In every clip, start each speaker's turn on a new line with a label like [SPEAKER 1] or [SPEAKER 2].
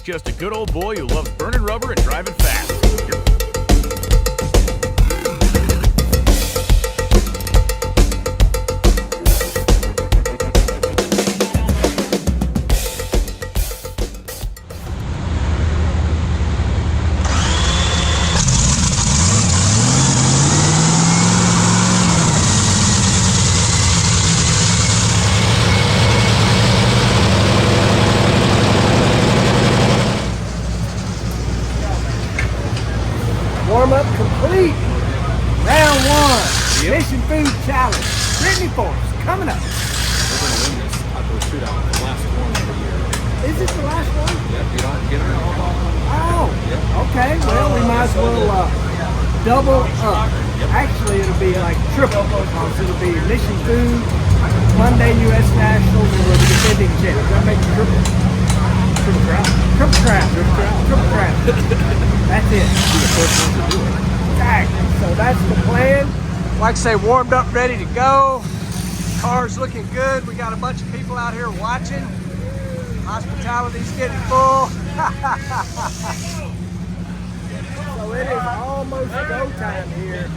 [SPEAKER 1] just a good old boy who loves burning rubber and driving fast.
[SPEAKER 2] Warm-up complete. Round one. Mission Food Challenge. Brittany Force coming up.
[SPEAKER 3] We're going to win this outdoor shootout. The last one of the year.
[SPEAKER 2] Is this the last one?
[SPEAKER 3] Yep, get her all off.
[SPEAKER 2] Oh, okay. Well, we might as well double up. Actually, it'll be like triple because it'll be Mission Food, Monday U.S. Nationals, and we'll be defending champs. That makes triple. Triple crowd. Triple crowd. Triple crowd. Triple crowd. That's it.
[SPEAKER 3] Be the first one to do it.
[SPEAKER 2] Exactly. So that's the plan. Like I say, warmed up, ready to go. Car's looking good. We got a bunch of people out here watching. Hospitality's getting full. So it is almost go time here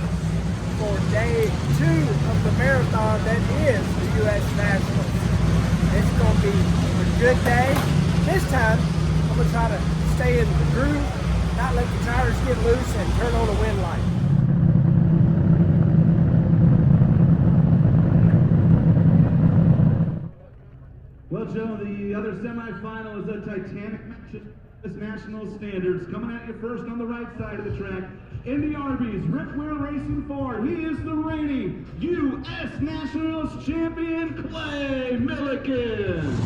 [SPEAKER 2] for day 2 of the marathon that is the U.S. Nationals. It's going to be a good day. This time, I'm going to try to stay in the groove, not let the tires get loose, and turn on the wind light.
[SPEAKER 4] Well, Joe, the other semifinal is a Titanic match at national standards. Coming at you first on the right side of the track, Indy Arby's Rip Wheel Racing Ford. He is the reigning U.S. Nationals champion, Clay Millican.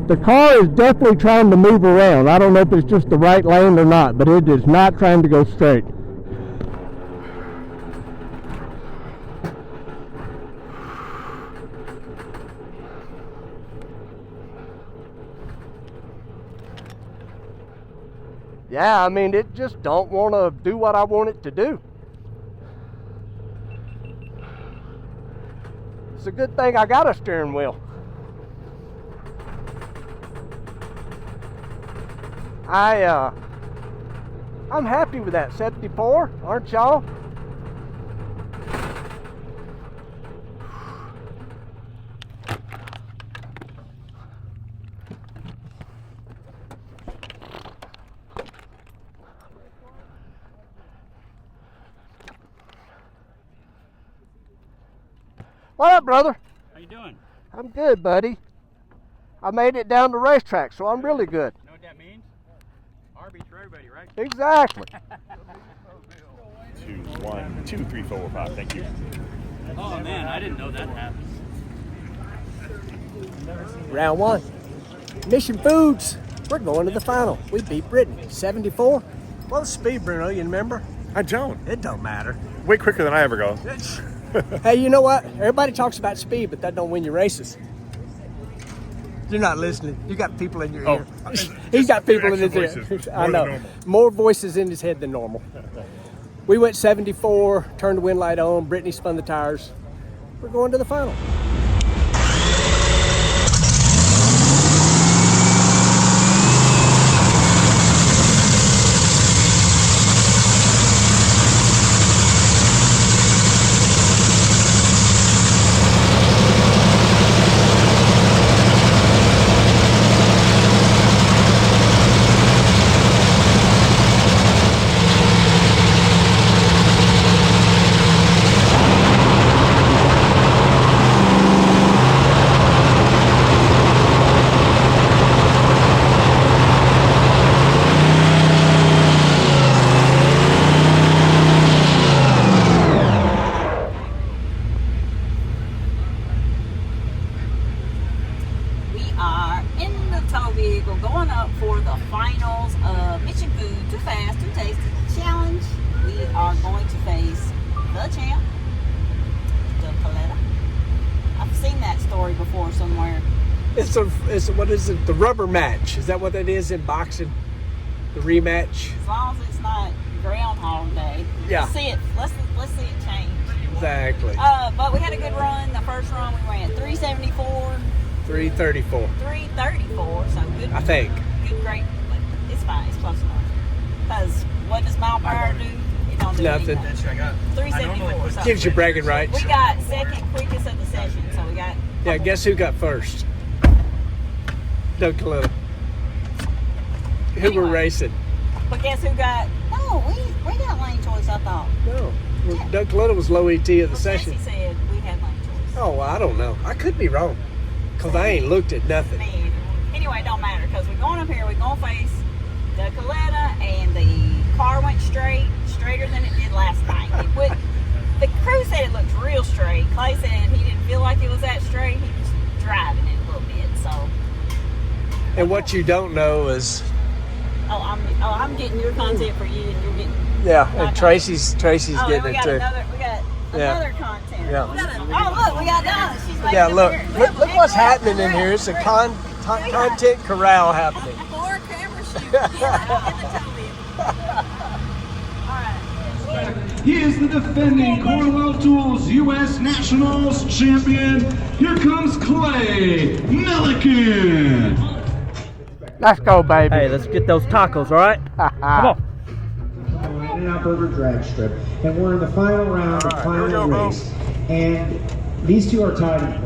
[SPEAKER 2] The car is definitely trying to move around. I don't know if it's just the right lane or not, but it is not trying to go straight. Yeah, I mean, it just don't want to do what I want it to do. It's a good thing I got a steering wheel. I'm happy with that 74, aren't y'all?
[SPEAKER 5] What up, brother?
[SPEAKER 6] How you doing?
[SPEAKER 5] I'm good, buddy. I made it down the racetrack, so I'm really good.
[SPEAKER 6] You know what that means? Arby's for everybody, right?
[SPEAKER 5] Exactly.
[SPEAKER 1] 2, 1, 2, 3, 4, 5. Thank you.
[SPEAKER 6] Oh man, I didn't know that happened.
[SPEAKER 2] Round 1. Mission Foods. We're going to the final. We beat Brittany, 74. What was speed, Bruno? You remember?
[SPEAKER 3] I don't.
[SPEAKER 2] It don't matter.
[SPEAKER 3] Way quicker than I ever go.
[SPEAKER 2] Hey, you know what? Everybody talks about speed, but that don't win you races. You're not listening. You got people in your ear. He's got people in his ear. I know. More voices in his head than normal. We went 74, turned the wind light on. Brittany spun the tires. We're going to the final.
[SPEAKER 7] Going up for the finals of Mission Food Too Fast, Too Tasty Challenge. We are going to face the champ, Doug Kalitta. I've seen that story before somewhere.
[SPEAKER 2] It's what is it? The rubber match. Is that what that is in boxing? The rematch.
[SPEAKER 7] As long as it's not Groundhog Day.
[SPEAKER 2] Yeah.
[SPEAKER 7] Let's see it. Let's see it change.
[SPEAKER 2] Exactly.
[SPEAKER 7] But we had a good run. The first run we ran 374.
[SPEAKER 2] 334.
[SPEAKER 7] 334. So good.
[SPEAKER 2] I think.
[SPEAKER 7] Good, great. But it's fine. It's close enough. Because what does mile per hour do? It don't do
[SPEAKER 2] Nothing.
[SPEAKER 7] anything. 374. So
[SPEAKER 2] Gives you bragging rights.
[SPEAKER 7] we got second quickest of the session. So we got.
[SPEAKER 2] Yeah. Guess who got first? Doug Kalitta. Who
[SPEAKER 7] Anyway.
[SPEAKER 2] were racing?
[SPEAKER 7] But guess who got? No, we got lane choice. I thought.
[SPEAKER 2] No. Well,
[SPEAKER 7] Yeah.
[SPEAKER 2] Doug Kalitta was low ET of the
[SPEAKER 7] Well,
[SPEAKER 2] session.
[SPEAKER 7] Jesse said we had lane choice.
[SPEAKER 2] Oh, well, I don't know. I could be wrong. Because I ain't looked at nothing.
[SPEAKER 7] Me either. Anyway, it don't matter because we're going up here. We're going to face Doug Kalitta, and the car went straighter than it did last night. The crew said it looked real straight. Clay said he didn't feel like it was that straight. He was driving it a little bit. So.
[SPEAKER 2] And what you don't know is.
[SPEAKER 7] I'm getting your content for you, and you're getting.
[SPEAKER 2] Yeah,
[SPEAKER 7] my
[SPEAKER 2] and Tracy's
[SPEAKER 7] and
[SPEAKER 2] getting
[SPEAKER 7] we
[SPEAKER 2] it
[SPEAKER 7] got
[SPEAKER 2] too.
[SPEAKER 7] another content.
[SPEAKER 2] Yeah.
[SPEAKER 7] Oh look, we got Donna. She's making
[SPEAKER 2] Yeah,
[SPEAKER 7] up
[SPEAKER 2] look.
[SPEAKER 7] here.
[SPEAKER 2] Look what's happening in here. It's a content corral happening.
[SPEAKER 7] Or a camera shoot. Yeah, all right.
[SPEAKER 4] He is the defending Cornwell Tools U.S. Nationals champion. Here comes Clay Millican.
[SPEAKER 5] Let's go, baby.
[SPEAKER 6] Hey, let's get those tacos, all right? Come on.
[SPEAKER 8] In and out over drag strip, and we're in the final round of final race, and these two are tied.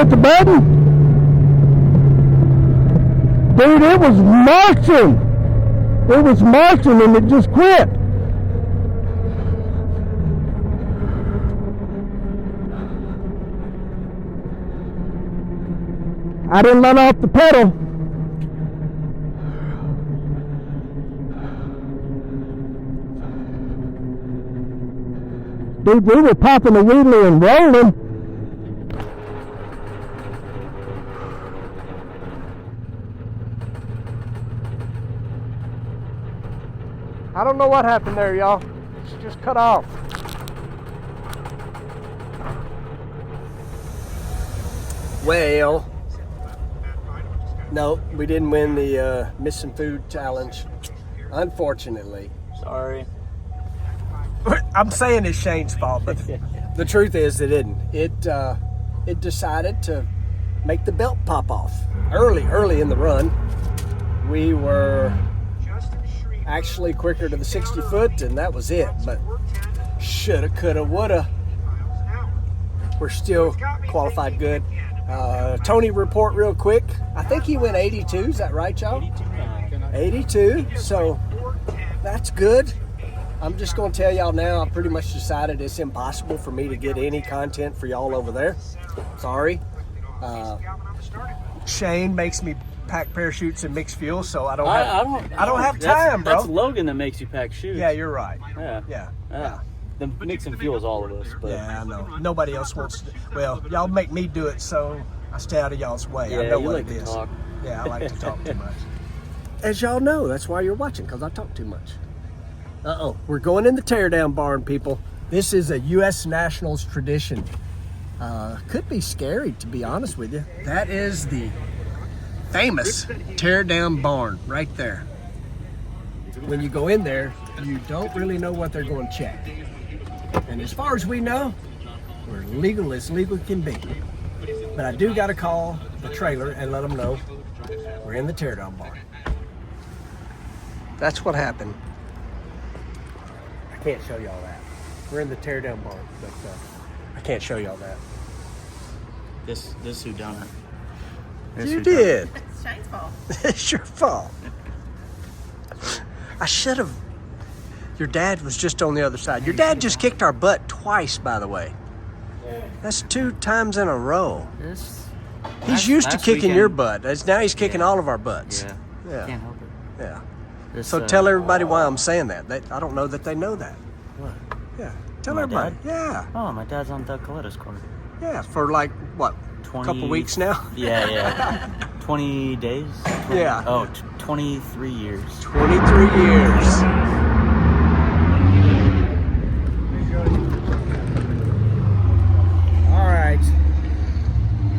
[SPEAKER 5] hit the button? Dude, it was marching. It was marching and it just quit. I didn't let off the pedal. Dude, we were popping a wheelie and rolling. I don't know what happened there, y'all. It's just cut off. Well, no, we didn't win the missing food challenge, unfortunately.
[SPEAKER 6] Sorry.
[SPEAKER 5] I'm saying it's Shane's fault, but the truth is it didn't. It decided to make the belt pop off early in the run. We were actually quicker to the 60 foot, and that was it. But shoulda, coulda, woulda. We're still qualified good. Tony, report real quick. I think he went 82. Is that right, y'all? 82. So that's good. I'm just going to tell y'all now, I pretty much decided it's impossible for me to get any content for y'all over there. Sorry. Shane makes me pack parachutes and mix fuel, so I don't have time, bro.
[SPEAKER 6] That's Logan that makes you pack shoes.
[SPEAKER 5] Yeah, you're right.
[SPEAKER 6] Yeah. The mixing fuel is all of us. But.
[SPEAKER 5] Yeah, I know. Nobody else wants to. Well, y'all make me do it, so I stay out of y'all's way.
[SPEAKER 6] Yeah,
[SPEAKER 5] I know
[SPEAKER 6] you
[SPEAKER 5] what
[SPEAKER 6] like
[SPEAKER 5] it
[SPEAKER 6] to
[SPEAKER 5] is.
[SPEAKER 6] talk.
[SPEAKER 5] Yeah, I like to talk too much. As y'all know, that's why you're watching, because I talk too much. We're going in the teardown barn, people. This is a U.S. Nationals tradition. Could be scary, to be honest with you. That is the famous teardown barn right there. When you go in there, you don't really know what they're going to check. And as far as we know, we're legal as legal can be. But I do got to call the trailer and let them know we're in the teardown barn. That's what happened. I can't show y'all that. We're in the teardown barn, but I can't show y'all that.
[SPEAKER 6] This who done it.
[SPEAKER 5] You did.
[SPEAKER 7] It's Shane's fault.
[SPEAKER 5] It's your fault. I should have. Your dad was just on the other side. Your dad just kicked our butt twice, by the way. That's 2 times in a row. He's used to kicking your butt. Now he's kicking all of our butts.
[SPEAKER 6] Yeah. Can't help it.
[SPEAKER 5] Yeah. So tell everybody why I'm saying that. I don't know that they know that.
[SPEAKER 6] What?
[SPEAKER 5] Yeah. Tell
[SPEAKER 6] My
[SPEAKER 5] everybody.
[SPEAKER 6] dad?
[SPEAKER 5] Yeah.
[SPEAKER 6] Oh, my dad's on Doug Kalitta's court.
[SPEAKER 5] Yeah. For like, what?
[SPEAKER 6] 20,
[SPEAKER 5] couple weeks now?
[SPEAKER 6] Yeah. 20 days? 20,
[SPEAKER 5] Yeah.
[SPEAKER 6] Oh, 23 years.
[SPEAKER 5] 23 years. All right.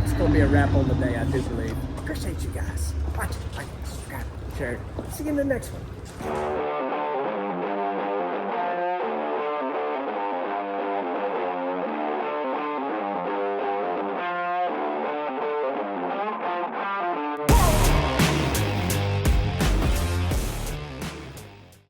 [SPEAKER 5] It's going to be a wrap on the day, I do believe. Appreciate you guys. Watch it, like, subscribe, share it. See you in the next one.